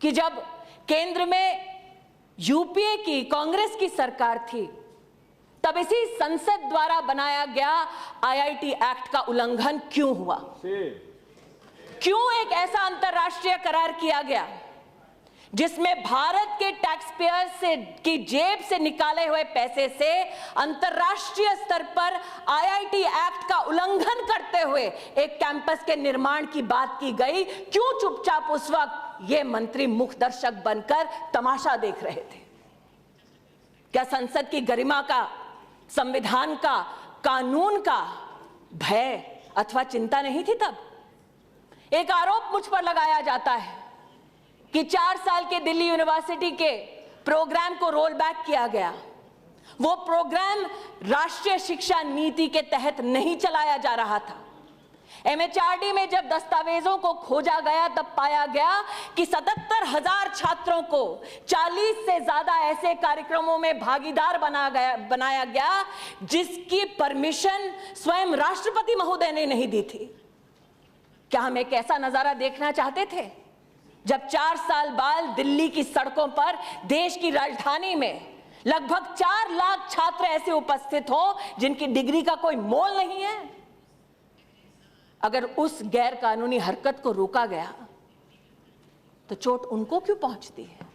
कि जब केंद्र में यूपीए की कांग्रेस की सरकार थी तब इसी संसद द्वारा बनाया गया आईआईटी एक्ट का उल्लंघन क्यों हुआ? क्यों एक ऐसा अंतर्राष्ट्रीय करार किया गया जिसमें भारत के टैक्स पेयर से की जेब से निकाले हुए पैसे से अंतर्राष्ट्रीय स्तर पर आईआईटी एक्ट का उल्लंघन करते हुए एक कैंपस के निर्माण की बात की गई? क्यों चुपचाप उस वक्त ये मंत्री मुख दर्शक बनकर तमाशा देख रहे थे? क्या संसद की गरिमा का, संविधान का, कानून का भय अथवा चिंता नहीं थी तब? एक आरोप मुझ पर लगाया जाता है कि 4 साल के दिल्ली यूनिवर्सिटी के प्रोग्राम को रोल बैक किया गया। वो प्रोग्राम राष्ट्रीय शिक्षा नीति के तहत नहीं चलाया जा रहा था। एमएचआरडी में जब दस्तावेजों को खोजा गया तब पाया गया कि 77,000 छात्रों को 40 से ज्यादा ऐसे कार्यक्रमों में भागीदार बनाया गया जिसकी परमिशन स्वयं राष्ट्रपति महोदय ने नहीं दी थी। क्या हम एक ऐसा नजारा देखना चाहते थे जब 4 साल बाद दिल्ली की सड़कों पर, देश की राजधानी में लगभग 4 लाख छात्र ऐसे उपस्थित हो जिनकी डिग्री का कोई मोल नहीं है? अगर उस गैर कानूनी हरकत को रोका गया तो चोट उनको क्यों पहुंचती है?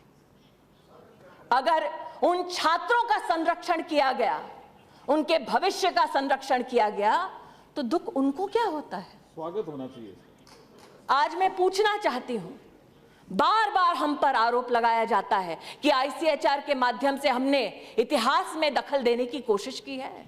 अगर उन छात्रों का संरक्षण किया गया, उनके भविष्य का संरक्षण किया गया तो दुख उनको क्या होता है? स्वागत होना चाहिए। आज मैं पूछना चाहती हूं, बार बार हम पर आरोप लगाया जाता है कि आईसीएचआर के माध्यम से हमने इतिहास में दखल देने की कोशिश की है।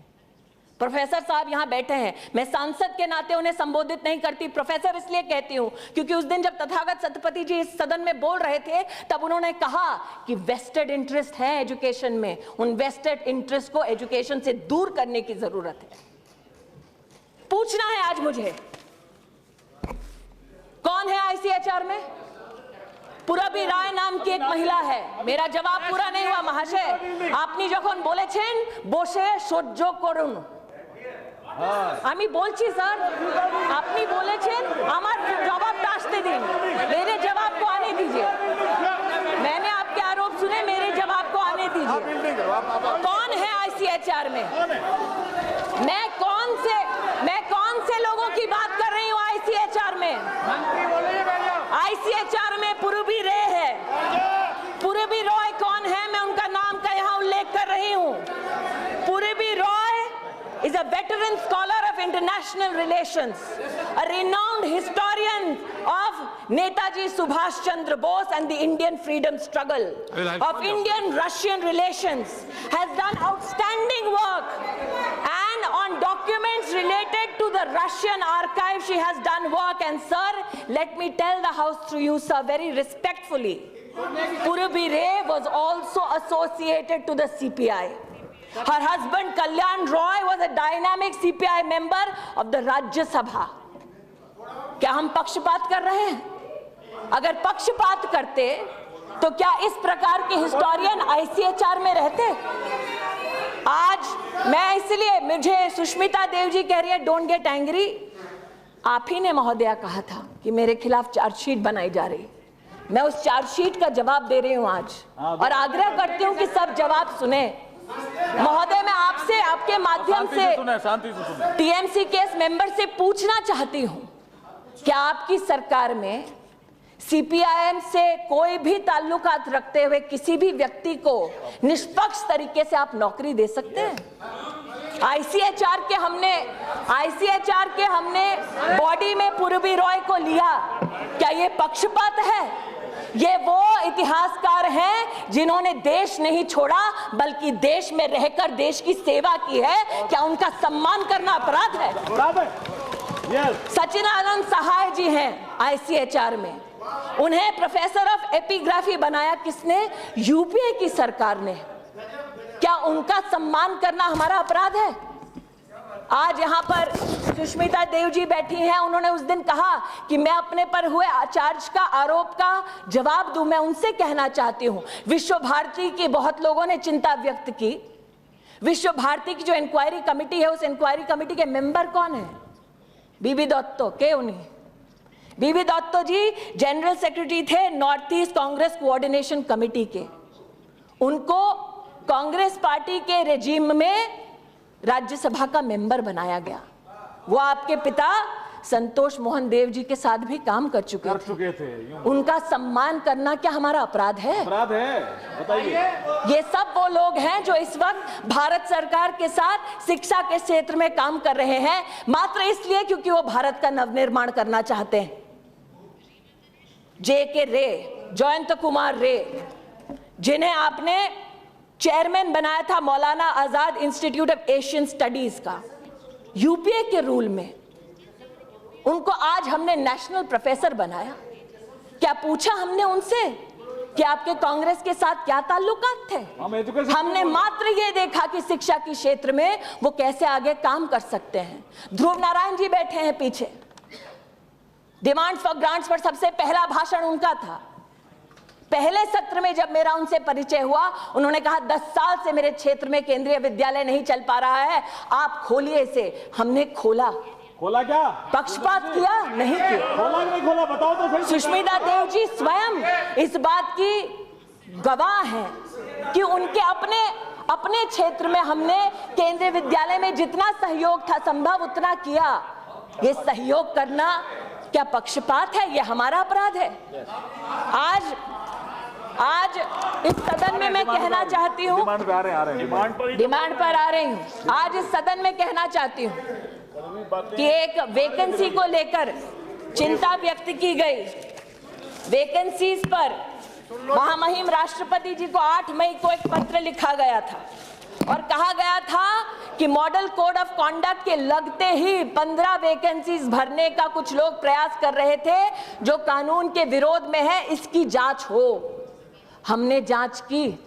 प्रोफेसर साहब यहां बैठे हैं, मैं सांसद के नाते उन्हें संबोधित नहीं करती, प्रोफेसर इसलिए कहती हूं क्योंकि उस दिन जब तथागत सतपति जी इस सदन में बोल रहे थे तब उन्होंने कहा कि वेस्टेड इंटरेस्ट है एजुकेशन में, उन वेस्टेड इंटरेस्ट को एजुकेशन से दूर करने की जरूरत है। पूछना है आज मुझे, कौन है आईसीएचआर में? পুরবী রায় নাম की एक महिला है। मेरा जवाब पूरा नहीं हुआ महाशय। আপনি যখন বলেছেন বসে সহ্য করুন, আমি বলছি স্যার, আপনি বলেছেন আমার জবাবটা আসতে দিন, मेरे जवाब को आने दीजिए। मैंने आपके आरोप सुने, मेरे जवाब को आने दीजिए। कौन है आईसीएचआर में? मैं कौन से लोगों की बात कर रही हूँ आईसीएचआर में? आईसीएचआर में पूरबी रे है। पूरबी रॉय कौन है? मैं उनका नाम का यहाँ उल्लेख कर रही हूँ। पूरबी Roy is a veteran scholar of international relations, a renowned historian of Netaji Subhash Chandra Bose and the Indian freedom struggle, of Indian-Russian relations, has done outstanding work, and on documents related to the Russian archive she has done work. And sir, let me tell the house through you sir, very respectfully, Purabhi Ray was also associated to the CPI. Her husband Kalyan Roy was a dynamic CPI member of the Rajya Sabha. क्या हम पक्षपात कर रहे हैं? अगर पक्षपात करते तो क्या इस प्रकार के हिस्टोरियन आईसीएचआर में रहते? आज मैं इसलिए, मुझे सुष्मिता देव जी कह रही है डोंट गेट एंग्री। आप ही ने महोदया कहा था कि मेरे खिलाफ चार्जशीट बनाई जा रही, मैं उस चार्जशीट का जवाब दे रही हूं आज, और आग्रह करती हूं कि सब जवाब सुने। महोदय, मैं आपसे, आपके माध्यम से टीएमसी केस मेंबर से पूछना चाहती हूं, क्या आपकी सरकार में सीपीआईएम से कोई भी ताल्लुकात रखते हुए किसी भी व्यक्ति को निष्पक्ष तरीके से आप नौकरी दे सकते हैं? आईसीएचआर के हमने बॉडी में पूरबी रॉय को लिया, क्या ये पक्षपात है? ये वो इतिहासकार हैं जिन्होंने देश नहीं छोड़ा बल्कि देश में रहकर देश की सेवा की है। क्या उनका सम्मान करना अपराध है? सचिनानंद सहाय जी हैं आईसीएचआर में, उन्हें प्रोफेसर ऑफ एपिग्राफी बनाया किसने? यूपीए की सरकार ने। क्या उनका सम्मान करना हमारा अपराध है? आज यहाँ पर सुष्मिता देव जी बैठी हैं, उन्होंने उस दिन कहा कि मैं अपने पर हुए चार्ज का, आरोप का जवाब दूं। मैं उनसे कहना चाहती हूं, विश्व भारती की बहुत लोगों ने चिंता व्यक्त की। विश्व भारती की जो इंक्वायरी कमेटी है, उस इंक्वायरी कमेटी के मेंबर कौन है? बीबी दत्तो के उन्हीं बीबी दत्तो जी जनरल सेक्रेटरी थे north east Congress coordination committee के। उनको कांग्रेस पार्टी के रेजिम में राज्यसभा का मेंबर बनाया गया। वो आपके पिता संतोष मोहन देव जी के साथ भी काम कर चुके थे। उनका सम्मान करना क्या हमारा अपराध है? अपराध है, बताइए। ये सब वो लोग हैं जो इस वक्त भारत सरकार के साथ शिक्षा के क्षेत्र में काम कर रहे हैं, मात्र इसलिए क्योंकि वो भारत का नवनिर्माण करना चाहते हैं। JK रे, जयंत कुमार रे, जिन्हें आपने चेयरमैन बनाया था Maulana Azad institute of Asian studies का, यूपीए के रूल में, उनको आज हमने नेशनल प्रोफेसर बनाया। क्या पूछा हमने उनसे कि आपके कांग्रेस के साथ क्या ताल्लुकात थे? हमने मात्र ये देखा कि शिक्षा के क्षेत्र में वो कैसे आगे काम कर सकते हैं। ध्रुव नारायण जी बैठे हैं पीछे, डिमांड फॉर ग्रांट्स पर सबसे पहला भाषण उनका था। पहले सत्र में जब मेरा उनसे परिचय हुआ, उन्होंने कहा 10 साल से मेरे क्षेत्र में केंद्रीय विद्यालय नहीं चल पा रहा है, आप खोलिए इसे। हमने खोला। क्या पक्षपात किया? नहीं किया। खोला नहीं खोला, बताओ तो सही। सुष्मिता देव जी स्वयं इस बात की गवाह हैं कि उनके अपने क्षेत्र में हमने केंद्रीय विद्यालय में जितना सहयोग था संभव उतना किया। ये सहयोग करना क्या पक्षपात है? ये हमारा अपराध है। आज इस सदन में मैं कहना चाहती हूँ, डिमांड पर आ रही हूँ, आज इस सदन में कहना चाहती हूँ कि एक वैकेंसी को लेकर चिंता व्यक्त की गई। वैकेंसीज पर महामहिम राष्ट्रपति जी को 8 मई को एक पत्र लिखा गया था और कहा गया था कि मॉडल कोड ऑफ कॉन्डक्ट के लगते ही 15 वैकेंसीज भरने का कुछ लोग प्रयास कर रहे थे जो कानून के विरोध में है, इसकी जांच हो। हमने जांच की।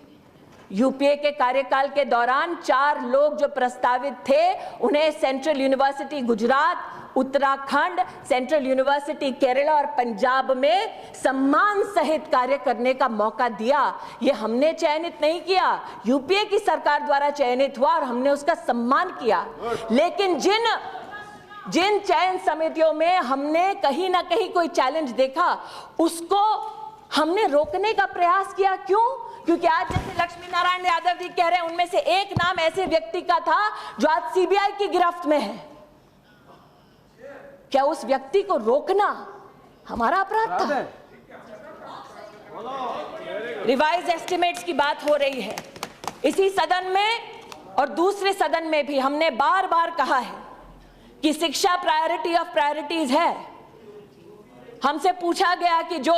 यूपीए के कार्यकाल के दौरान 4 लोग जो प्रस्तावित थे, उन्हें central university Gujarat, Uttarakhand, central university Kerala और पंजाब में सम्मान सहित कार्य करने का मौका दिया। ये हमने चयनित नहीं किया, यूपीए की सरकार द्वारा चयनित हुआ और हमने उसका सम्मान किया। लेकिन जिन चयन समितियों में हमने कहीं ना कहीं कोई चैलेंज देखा, उसको हमने रोकने का प्रयास किया। क्यों? क्योंकि आज जैसे लक्ष्मी नारायण यादव जी कह रहे हैं, उनमें से एक नाम ऐसे व्यक्ति का था जो आज सीबीआई की गिरफ्त में है। क्या उस व्यक्ति को रोकना हमारा अपराध था? रिवाइज एस्टिमेट्स की बात हो रही है इसी सदन में और दूसरे सदन में भी। हमने बार बार कहा है कि शिक्षा प्रायोरिटी ऑफ प्रायोरिटीज है। हमसे पूछा गया कि जो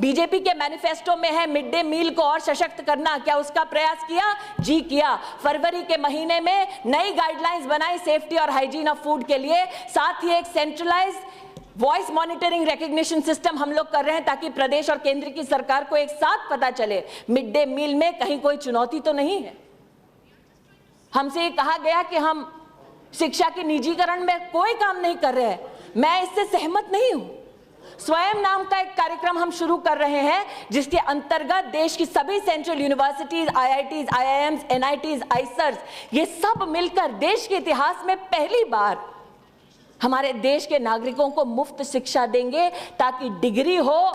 बीजेपी के मैनिफेस्टो में है मिड डे मील को और सशक्त करना, क्या उसका प्रयास किया? जी किया। फरवरी के महीने में नई गाइडलाइंस बनाई सेफ्टी और हाइजीन ऑफ फूड के लिए। साथ ही एक centralised voice monitoring recognition system हम लोग कर रहे हैं ताकि प्रदेश और केंद्र की सरकार को एक साथ पता चले मिड डे मील में कहीं कोई चुनौती तो नहीं है। हमसे ये कहा गया कि हम शिक्षा के निजीकरण में कोई काम नहीं कर रहे हैं। मैं इससे सहमत नहीं हूं। स्वयं नाम का एक कार्यक्रम हम शुरू कर रहे हैं जिसके अंतर्गत देश की सभी central universities, IITs, IIMs, NITs, IISERs, ये सब मिलकर देश के इतिहास में पहली बार हमारे देश के नागरिकों को मुफ्त शिक्षा देंगे ताकि डिग्री हो,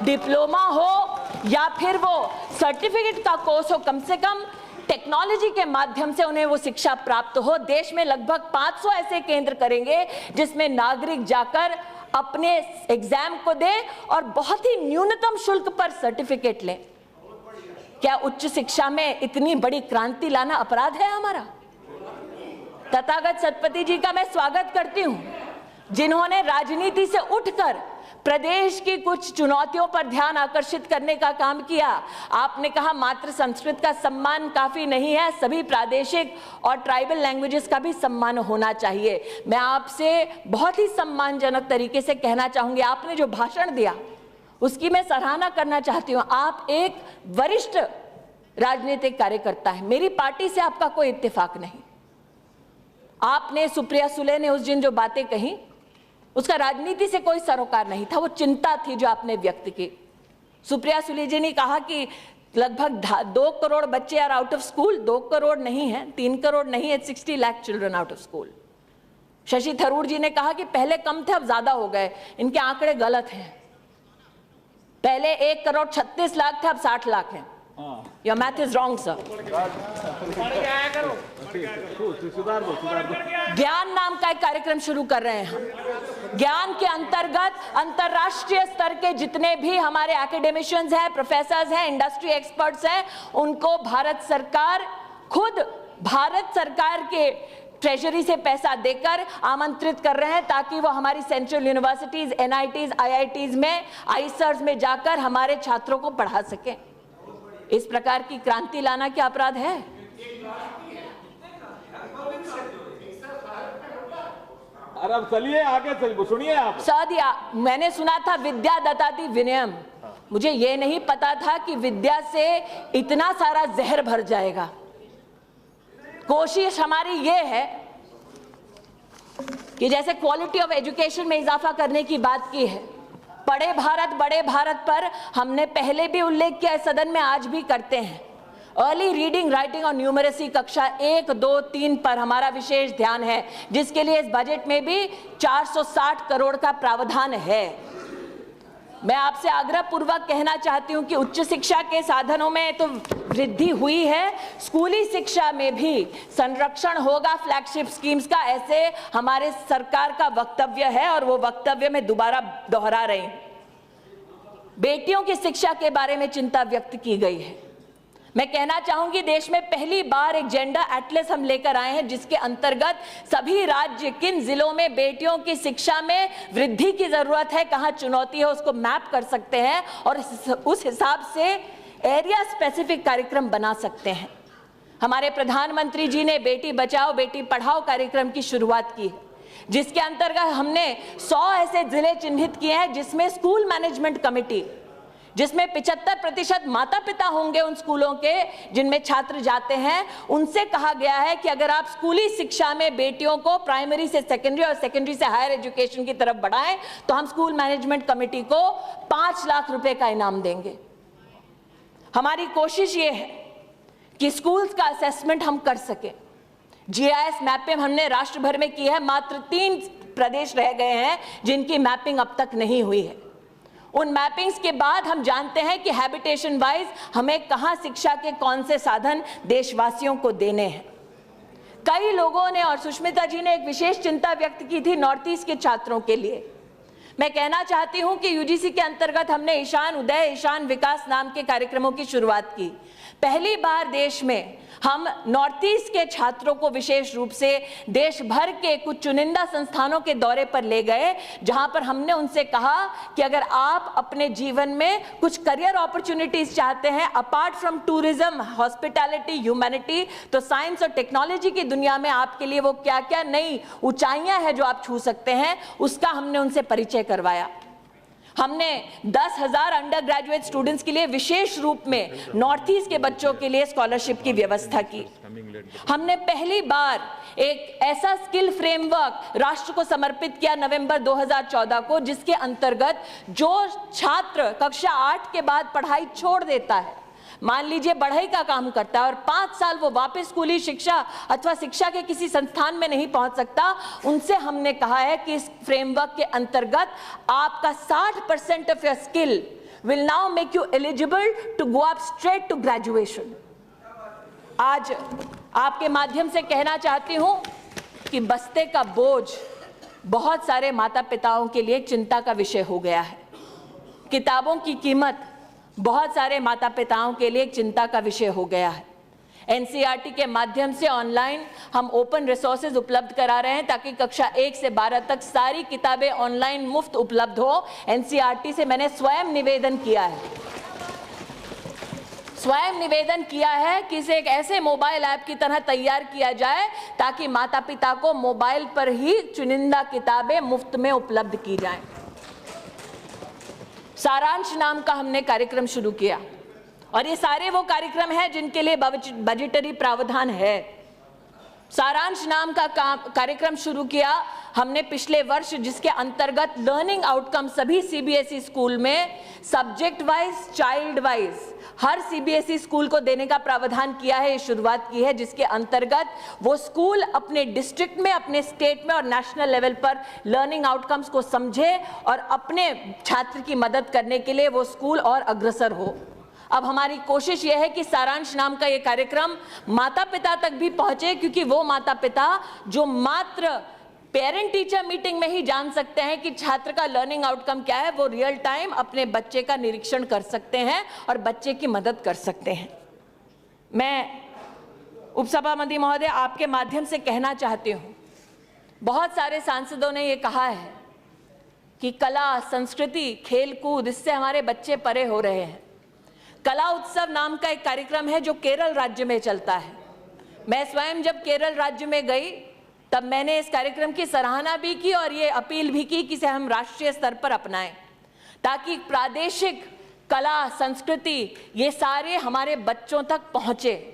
डिप्लोमा हो या फिर वो सर्टिफिकेट का कोर्स हो, कम से कम टेक्नोलॉजी के माध्यम से उन्हें वो शिक्षा प्राप्त हो। देश में लगभग 500 ऐसे केंद्र करेंगे जिसमें नागरिक जाकर अपने एग्जाम को दे और बहुत ही न्यूनतम शुल्क पर सर्टिफिकेट ले। क्या उच्च शिक्षा में इतनी बड़ी क्रांति लाना अपराध है हमारा? तथागत सतपथी जी का मैं स्वागत करती हूं, जिन्होंने राजनीति से उठकर प्रदेश की कुछ चुनौतियों पर ध्यान आकर्षित करने का काम किया। आपने कहा मात्र संस्कृत का सम्मान काफी नहीं है, सभी प्रादेशिक और ट्राइबल लैंग्वेजेस का भी सम्मान होना चाहिए। मैं आपसे बहुत ही सम्मानजनक तरीके से कहना चाहूंगी, आपने जो भाषण दिया उसकी मैं सराहना करना चाहती हूँ। आप एक वरिष्ठ राजनीतिक कार्यकर्ता है, मेरी पार्टी से आपका कोई इत्तेफाक नहीं। आपने, सुप्रिया सुले ने उस दिन जो बातें कही उसका राजनीति से कोई सरोकार नहीं था, वो चिंता थी जो आपने व्यक्त की। सुप्रिया सुले जी ने कहा कि लगभग 2 करोड़ बच्चे are out of school. 2 crore नहीं है, 3 करोड़ नहीं है, 60 lakh children out of school. Shashi Tharoor ji ने कहा कि पहले कम थे अब ज्यादा हो गए। इनके आंकड़े गलत हैं। पहले 1,36,00,000 थे, अब 60 लाख हैं। Your math is wrong, sir. सुधार दो। ज्ञान नाम का एक कार्यक्रम शुरू कर रहे हैं हम। ज्ञान के अंतर्गत अंतरराष्ट्रीय स्तर के जितने भी हमारे एकेडमिशियंस हैं, प्रोफेसर्स हैं, इंडस्ट्री एक्सपर्ट्स हैं, उनको भारत सरकार खुद भारत सरकार के ट्रेजरी से पैसा देकर आमंत्रित कर रहे हैं ताकि वो हमारी सेंट्रल यूनिवर्सिटीज, NITs, IITs में, आईसर्स में जाकर हमारे छात्रों को पढ़ा सकें। इस प्रकार की क्रांति लाना क्या अपराध है? अरे अब चलिए आगे सुनिए आप। सदिया मैंने सुना था विद्या दत्ताति विनयम। मुझे ये नहीं पता था कि विद्या से इतना सारा जहर भर जाएगा। कोशिश हमारी ये है कि जैसे क्वालिटी ऑफ एजुकेशन में इजाफा करने की बात की है, पढ़े भारत बड़े भारत पर हमने पहले भी उल्लेख किया, सदन में आज भी करते हैं। अर्ली रीडिंग, राइटिंग और न्यूमरेसी कक्षा 1, 2, 3 पर हमारा विशेष ध्यान है, जिसके लिए इस बजट में भी 460 करोड़ का प्रावधान है। मैं आपसे आग्रह पूर्वक कहना चाहती हूं कि उच्च शिक्षा के साधनों में तो वृद्धि हुई है, स्कूली शिक्षा में भी संरक्षण होगा फ्लैगशिप स्कीम्स का, ऐसे हमारे सरकार का वक्तव्य है और वो वक्तव्य में दोबारा दोहरा रही हूं। बेटियों की शिक्षा के बारे में चिंता व्यक्त की गई है। मैं कहना चाहूंगी देश में पहली बार एक जेंडर एटलस हम लेकर आए हैं, जिसके अंतर्गत सभी राज्य किन जिलों में बेटियों की शिक्षा में वृद्धि की जरूरत है, कहां चुनौती है, उसको मैप कर सकते हैं और उस हिसाब से एरिया स्पेसिफिक कार्यक्रम बना सकते हैं। हमारे प्रधानमंत्री जी ने बेटी बचाओ बेटी पढ़ाओ कार्यक्रम की शुरुआत की है, जिसके अंतर्गत हमने 100 ऐसे जिले चिन्हित किए हैं जिसमें स्कूल मैनेजमेंट कमेटी, जिसमें 75% माता पिता होंगे उन स्कूलों के जिनमें छात्र जाते हैं, उनसे कहा गया है कि अगर आप स्कूली शिक्षा में बेटियों को प्राइमरी से सेकेंडरी और सेकेंडरी से हायर एजुकेशन की तरफ बढ़ाएं तो हम स्कूल मैनेजमेंट कमेटी को 5 लाख रुपए का इनाम देंगे। हमारी कोशिश ये है कि स्कूल्स का असेसमेंट हम कर सके। GIS मैपिंग हमने राष्ट्र भर में की है, मात्र 3 प्रदेश रह गए हैं जिनकी मैपिंग अब तक नहीं हुई है। उन मैपिंग्स के बाद हम जानते हैं कि हैबिटेशन वाइज हमें कहां शिक्षा के कौन से साधन देशवासियों को देने हैं। कई लोगों ने और सुष्मिता जी ने एक विशेष चिंता व्यक्त की थी नॉर्थ ईस्ट के छात्रों के लिए। मैं कहना चाहती हूं कि UGC के अंतर्गत हमने ईशान उदय, ईशान विकास नाम के कार्यक्रमों की शुरुआत की। पहली बार देश में हम नॉर्थ ईस्ट के छात्रों को विशेष रूप से देश भर के कुछ चुनिंदा संस्थानों के दौरे पर ले गए, जहां पर हमने उनसे कहा कि अगर आप अपने जीवन में कुछ करियर अपॉर्चुनिटीज चाहते हैं apart from tourism, hospitality, humanity, तो साइंस और टेक्नोलॉजी की दुनिया में आपके लिए वो क्या क्या नई ऊंचाइयां हैं जो आप छू सकते हैं, उसका हमने उनसे परिचय करवाया। हमने 10,000 अंडर ग्रेजुएट स्टूडेंट्स के लिए विशेष रूप में नॉर्थ ईस्ट के बच्चों के लिए स्कॉलरशिप की व्यवस्था की। हमने पहली बार एक ऐसा स्किल फ्रेमवर्क राष्ट्र को समर्पित किया नवंबर 2014 को, जिसके अंतर्गत जो छात्र कक्षा 8 के बाद पढ़ाई छोड़ देता है, मान लीजिए बढ़ई का काम करता है और 5 साल वो वापस स्कूली शिक्षा अथवा शिक्षा के किसी संस्थान में नहीं पहुंच सकता, उनसे हमने कहा है कि इस फ्रेमवर्क के अंतर्गत आपका 60% of your skill will now make you eligible to go up straight to graduation. आज आपके माध्यम से कहना चाहती हूं कि बस्ते का बोझ बहुत सारे माता पिताओं के लिए चिंता का विषय हो गया है। किताबों की कीमत बहुत सारे माता पिताओं के लिए एक चिंता का विषय हो गया है। NCERT के माध्यम से ऑनलाइन हम ओपन रिसोर्सेज उपलब्ध करा रहे हैं ताकि कक्षा 1 से 12 तक सारी किताबें ऑनलाइन मुफ्त उपलब्ध हो। NCERT से मैंने स्वयं निवेदन किया है कि इसे एक ऐसे मोबाइल ऐप की तरह तैयार किया जाए ताकि माता पिता को मोबाइल पर ही चुनिंदा किताबें मुफ्त में उपलब्ध की जाएं। सारांश नाम का हमने कार्यक्रम शुरू किया और ये सारे वो कार्यक्रम हैं जिनके लिए बजटरी प्रावधान है। सारांश नाम का कार्यक्रम शुरू किया हमने पिछले वर्ष, जिसके अंतर्गत लर्निंग आउटकम सभी सीबीएसई स्कूल में सब्जेक्ट वाइज, चाइल्ड वाइज हर सीबीएसई स्कूल को देने का प्रावधान किया है, ये शुरुआत की है, जिसके अंतर्गत वो स्कूल अपने डिस्ट्रिक्ट में, अपने स्टेट में और नेशनल लेवल पर लर्निंग आउटकम्स को समझे और अपने छात्र की मदद करने के लिए वो स्कूल और अग्रसर हो। अब हमारी कोशिश यह है कि सारांश नाम का ये कार्यक्रम माता पिता तक भी पहुंचे, क्योंकि वो माता पिता जो मात्र पेरेंट टीचर मीटिंग में ही जान सकते हैं कि छात्र का लर्निंग आउटकम क्या है, वो रियल टाइम अपने बच्चे का निरीक्षण कर सकते हैं और बच्चे की मदद कर सकते हैं। मैं उपसभापति महोदय आपके माध्यम से कहना चाहती हूँ, बहुत सारे सांसदों ने ये कहा है कि कला, संस्कृति, खेलकूद, इससे हमारे बच्चे परे हो रहे हैं। कला उत्सव नाम का एक कार्यक्रम है जो केरल राज्य में चलता है। मैं स्वयं जब केरल राज्य में गई तब मैंने इस कार्यक्रम की सराहना भी की और ये अपील भी की कि इसे हम राष्ट्रीय स्तर पर अपनाएं, ताकि प्रादेशिक कला, संस्कृति ये सारे हमारे बच्चों तक पहुंचे।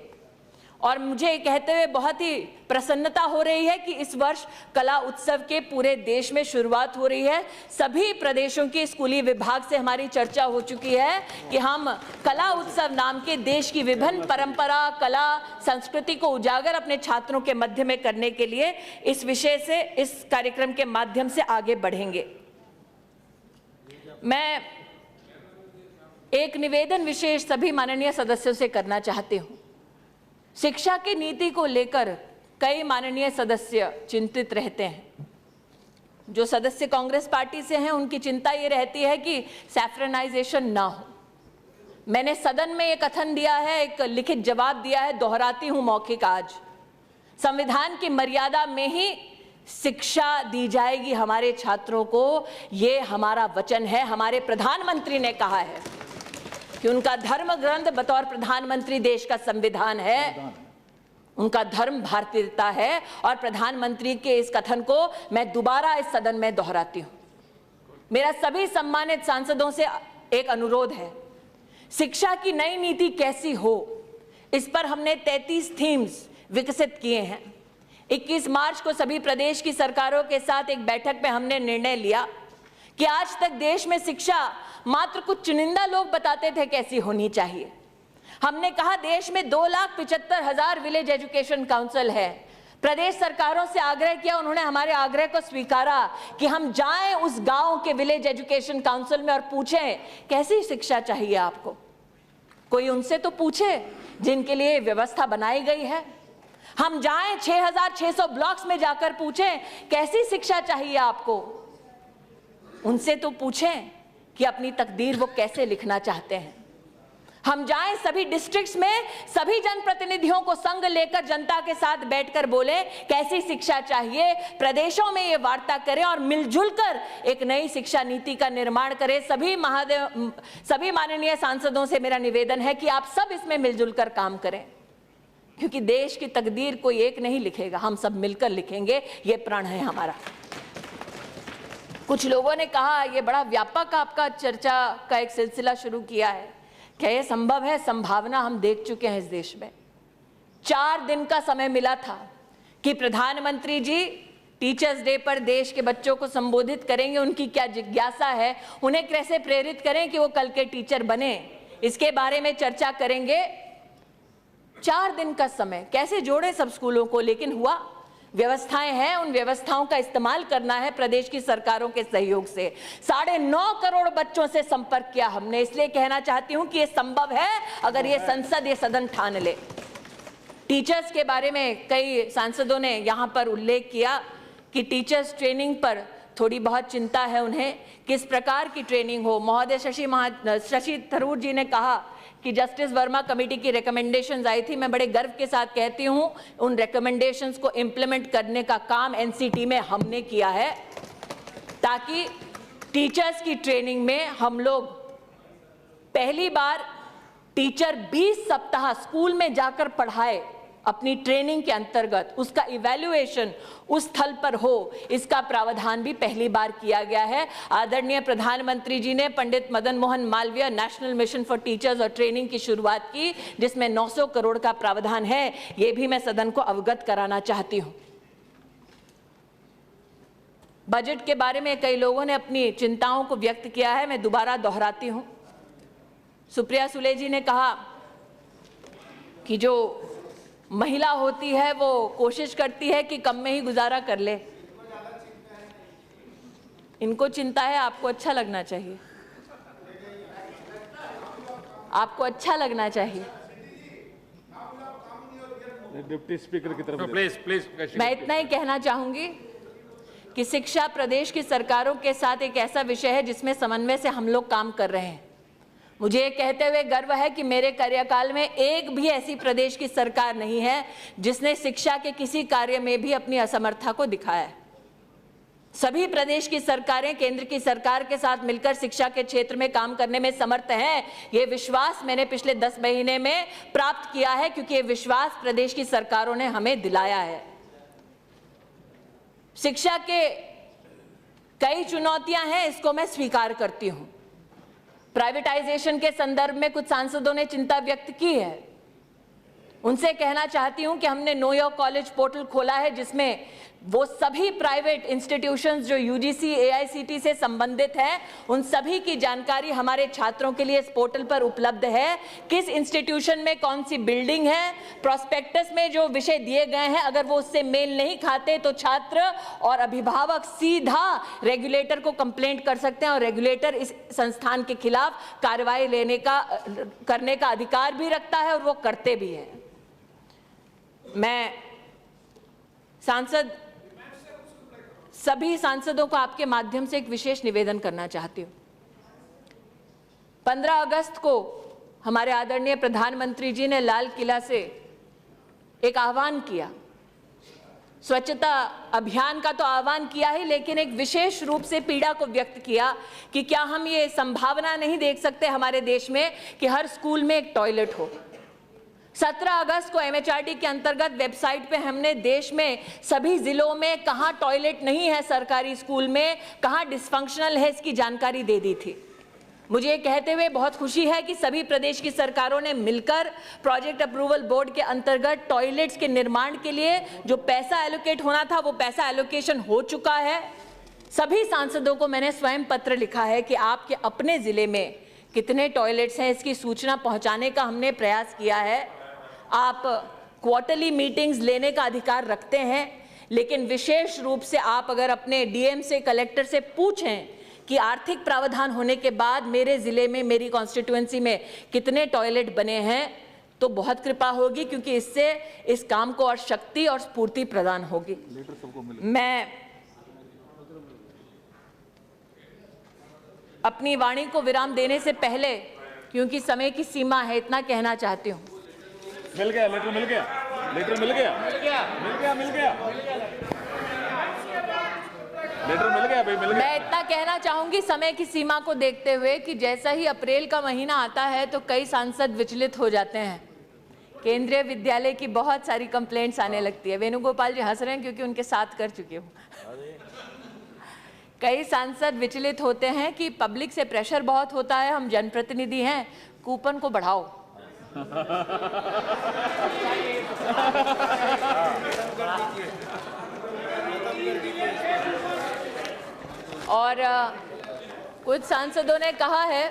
और मुझे कहते हुए बहुत ही प्रसन्नता हो रही है कि इस वर्ष कला उत्सव के पूरे देश में शुरुआत हो रही है। सभी प्रदेशों के स्कूली विभाग से हमारी चर्चा हो चुकी है कि हम कला उत्सव नाम के देश की विभिन्न परंपरा, कला, संस्कृति को उजागर अपने छात्रों के मध्य में करने के लिए इस विषय से, इस कार्यक्रम के माध्यम से आगे बढ़ेंगे। मैं एक निवेदन विशेष सभी माननीय सदस्यों से करना चाहती हूँ। शिक्षा की नीति को लेकर कई माननीय सदस्य चिंतित रहते हैं। जो सदस्य कांग्रेस पार्टी से हैं उनकी चिंता ये रहती है कि सैफ्रनाइजेशन ना हो। मैंने सदन में ये कथन दिया है, एक लिखित जवाब दिया है, दोहराती हूं मौखिक आज। संविधान की मर्यादा में ही शिक्षा दी जाएगी हमारे छात्रों को, ये हमारा वचन है। हमारे प्रधानमंत्री ने कहा है कि उनका धर्म ग्रंथ बतौर प्रधानमंत्री देश का संविधान है, उनका धर्म भारतीयता है। और प्रधानमंत्री के इस कथन को मैं दोबारा इस सदन में दोहराती हूं। मेरा सभी सम्मानित सांसदों से एक अनुरोध है, शिक्षा की नई नीति कैसी हो, इस पर हमने 33 थीम्स विकसित किए हैं। 21 मार्च को सभी प्रदेश की सरकारों के साथ एक बैठक में हमने निर्णय लिया कि आज तक देश में शिक्षा मात्र कुछ चुनिंदा लोग बताते थे कैसी होनी चाहिए। हमने कहा देश में 2,75,000 विलेज एजुकेशन काउंसिल है। प्रदेश सरकारों से आग्रह किया, उन्होंने हमारे आग्रह को स्वीकारा कि हम जाएं उस गांव के विलेज एजुकेशन काउंसिल में और पूछें कैसी शिक्षा चाहिए आपको। कोई उनसे तो पूछे जिनके लिए व्यवस्था बनाई गई है। हम जाएं 6,600 ब्लॉक्स में जाकर पूछें कैसी शिक्षा चाहिए आपको। उनसे तो पूछें कि अपनी तकदीर वो कैसे लिखना चाहते हैं। हम जाएं सभी डिस्ट्रिक्ट्स में, सभी जनप्रतिनिधियों को संग लेकर जनता के साथ बैठकर बोले कैसी शिक्षा चाहिए। प्रदेशों में ये वार्ता करें और मिलजुल कर एक नई शिक्षा नीति का निर्माण करें। सभी माननीय सांसदों से मेरा निवेदन है कि आप सब इसमें मिलजुल कर काम करें, क्योंकि देश की तकदीर कोई एक नहीं लिखेगा, हम सब मिलकर लिखेंगे, ये प्रण है हमारा। कुछ लोगों ने कहा ये बड़ा व्यापक आपका चर्चा का एक सिलसिला शुरू किया है, क्या ये संभव है? संभावना हम देख चुके हैं इस देश में। 4 दिन का समय मिला था कि प्रधानमंत्री जी टीचर्स डे पर देश के बच्चों को संबोधित करेंगे, उनकी क्या जिज्ञासा है, उन्हें कैसे प्रेरित करें कि वो कल के टीचर बने, इसके बारे में चर्चा करेंगे। 4 दिन का समय कैसे जोड़े सब स्कूलों को, लेकिन हुआ। व्यवस्थाएं हैं, उन व्यवस्थाओं का इस्तेमाल करना है प्रदेश की सरकारों के सहयोग से। 9.5 करोड़ बच्चों से संपर्क किया हमने, इसलिए कहना चाहती हूं कि ये संभव है अगर ये संसद, ये सदन ठान ले। टीचर्स के बारे में कई सांसदों ने यहां पर उल्लेख किया कि टीचर्स ट्रेनिंग पर थोड़ी बहुत चिंता है उन्हें, किस प्रकार की ट्रेनिंग हो। महोदय शशि थरूर जी ने कहा कि जस्टिस वर्मा कमेटी की रिकमेंडेशंस आई थी। मैं बड़े गर्व के साथ कहती हूं उन रिकमेंडेशंस को इम्प्लीमेंट करने का काम एनसीटी में हमने किया है, ताकि टीचर्स की ट्रेनिंग में हम लोग पहली बार टीचर 20 सप्ताह स्कूल में जाकर पढ़ाए। अपनी ट्रेनिंग के अंतर्गत उसका इवैल्यूएशन उस स्थल पर हो, इसका प्रावधान भी पहली बार किया गया है। आदरणीय प्रधानमंत्री जी ने Pandit Madan Mohan Malaviya national mission for teachers और ट्रेनिंग की शुरुआत की, जिसमें 900 करोड़ का प्रावधान है। ये भी मैं सदन को अवगत कराना चाहती हूं। बजट के बारे में कई लोगों ने अपनी चिंताओं को व्यक्त किया है, मैं दोबारा दोहराती हूं। सुप्रिया सुले जी ने कहा कि जो महिला होती है वो कोशिश करती है कि कम में ही गुजारा कर ले। इनको चिंता है, आपको अच्छा लगना चाहिए, आपको अच्छा लगना चाहिए। डिप्टी स्पीकर की तरफ प्लीज मैं इतना ही कहना चाहूंगी कि शिक्षा प्रदेश की सरकारों के साथ एक ऐसा विषय है जिसमें समन्वय से हम लोग काम कर रहे हैं। मुझे ये कहते हुए गर्व है कि मेरे कार्यकाल में एक भी ऐसी प्रदेश की सरकार नहीं है जिसने शिक्षा के किसी कार्य में भी अपनी असमर्थता को दिखाया है। सभी प्रदेश की सरकारें केंद्र की सरकार के साथ मिलकर शिक्षा के क्षेत्र में काम करने में समर्थ हैं। ये विश्वास मैंने पिछले 10 महीने में प्राप्त किया है, क्योंकि ये विश्वास प्रदेश की सरकारों ने हमें दिलाया है। शिक्षा के कई चुनौतियां हैं, इसको मैं स्वीकार करती हूं। प्राइवेटाइजेशन के संदर्भ में कुछ सांसदों ने चिंता व्यक्त की है। उनसे कहना चाहती हूं कि हमने नो योर कॉलेज पोर्टल खोला है, जिसमें वो सभी प्राइवेट इंस्टीट्यूशंस जो यूजीसी एआईसीटी से संबंधित हैं, उन सभी की जानकारी हमारे छात्रों के लिए इस पोर्टल पर उपलब्ध है। किस इंस्टीट्यूशन में कौन सी बिल्डिंग है, प्रोस्पेक्टस में जो विषय दिए गए हैं अगर वो उससे मेल नहीं खाते तो छात्र और अभिभावक सीधा रेगुलेटर को कंप्लेंट कर सकते हैं और रेगुलेटर इस संस्थान के खिलाफ कार्रवाई करने का अधिकार भी रखता है और वो करते भी हैं। मैं सभी सांसदों को आपके माध्यम से एक विशेष निवेदन करना चाहती हूं। 15 अगस्त को हमारे आदरणीय प्रधानमंत्री जी ने लाल किला से एक आह्वान किया। स्वच्छता अभियान का तो आह्वान किया ही, लेकिन एक विशेष रूप से पीड़ा को व्यक्त किया कि क्या हम ये संभावना नहीं देख सकते हमारे देश में कि हर स्कूल में एक टॉयलेट हो। 17 अगस्त को एमएचआरडी के अंतर्गत वेबसाइट पे हमने देश में सभी जिलों में कहां टॉयलेट नहीं है सरकारी स्कूल में, कहां डिसफंक्शनल है, इसकी जानकारी दे दी थी। मुझे ये कहते हुए बहुत खुशी है कि सभी प्रदेश की सरकारों ने मिलकर प्रोजेक्ट अप्रूवल बोर्ड के अंतर्गत टॉयलेट्स के निर्माण के लिए जो पैसा एलोकेट होना था वो पैसा एलोकेशन हो चुका है। सभी सांसदों को मैंने स्वयं पत्र लिखा है कि आपके अपने जिले में कितने टॉयलेट्स हैं, इसकी सूचना पहुंचाने का हमने प्रयास किया है। आप क्वार्टरली मीटिंग्स लेने का अधिकार रखते हैं, लेकिन विशेष रूप से आप अगर अपने डीएम से, कलेक्टर से पूछें कि आर्थिक प्रावधान होने के बाद मेरे जिले में, मेरी कॉन्स्टिट्यूएंसी में कितने टॉयलेट बने हैं, तो बहुत कृपा होगी, क्योंकि इससे इस काम को और शक्ति और स्फूर्ति प्रदान होगी। मैं अपनी वाणी को विराम देने से पहले, क्योंकि समय की सीमा है, इतना कहना चाहती हूँ। मिल गया लेटर, मिल गया लेटर, मिल गया लेटर, मिल गया भाई, मिल गया। मैं इतना कहना चाहूंगी समय की सीमा को देखते हुए कि जैसा ही अप्रैल का महीना आता है तो कई सांसद विचलित हो जाते हैं। केंद्रीय विद्यालय की बहुत सारी कंप्लेंट्स आने लगती है। वेणुगोपाल जी हंस रहे हैं क्योंकि उनके साथ कर चुकी हूँ। कई सांसद विचलित होते हैं कि पब्लिक से प्रेशर बहुत होता है, हम जनप्रतिनिधि हैं, कूपन को बढ़ाओ। और कुछ सांसदों ने कहा है,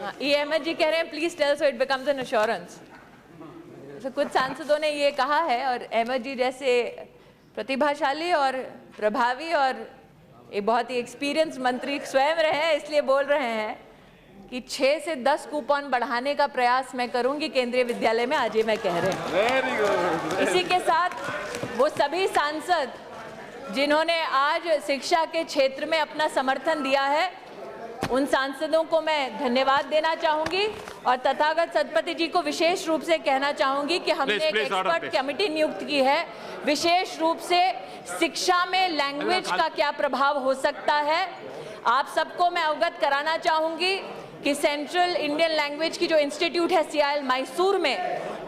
अहमद जी कह रहे हैं please tell so it becomes an assurance. तो कुछ सांसदों ने ये कहा है, और अहमद जी जैसे प्रतिभाशाली और प्रभावी और एक बहुत ही एक्सपीरियंस मंत्री स्वयं रहे हैं, इसलिए बोल रहे हैं कि 6 से 10 कूपन बढ़ाने का प्रयास मैं करूंगी केंद्रीय विद्यालय में, आज ही मैं कह रहे हैं। इसी के साथ वो सभी सांसद जिन्होंने आज शिक्षा के क्षेत्र में अपना समर्थन दिया है, उन सांसदों को मैं धन्यवाद देना चाहूंगी और तथागत सतपति जी को विशेष रूप से कहना चाहूंगी कि हमने एक एक्सपर्ट कमेटी नियुक्त की है, विशेष रूप से शिक्षा में लैंग्वेज का क्या प्रभाव हो सकता है। आप सबको मैं अवगत कराना चाहूंगी कि सेंट्रल इंडियन लैंग्वेज की जो इंस्टीट्यूट है CIL मैसूर में,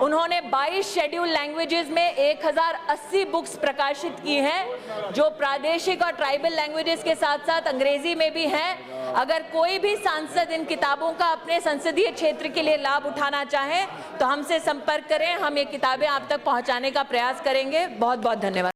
उन्होंने 22 शेड्यूल लैंग्वेजेस में 1080 बुक्स प्रकाशित की हैं, जो प्रादेशिक और ट्राइबल लैंग्वेजेस के साथ साथ अंग्रेजी में भी हैं। अगर कोई भी सांसद इन किताबों का अपने संसदीय क्षेत्र के लिए लाभ उठाना चाहे तो हमसे संपर्क करें, हम ये किताबें आप तक पहुंचाने का प्रयास करेंगे। बहुत बहुत धन्यवाद।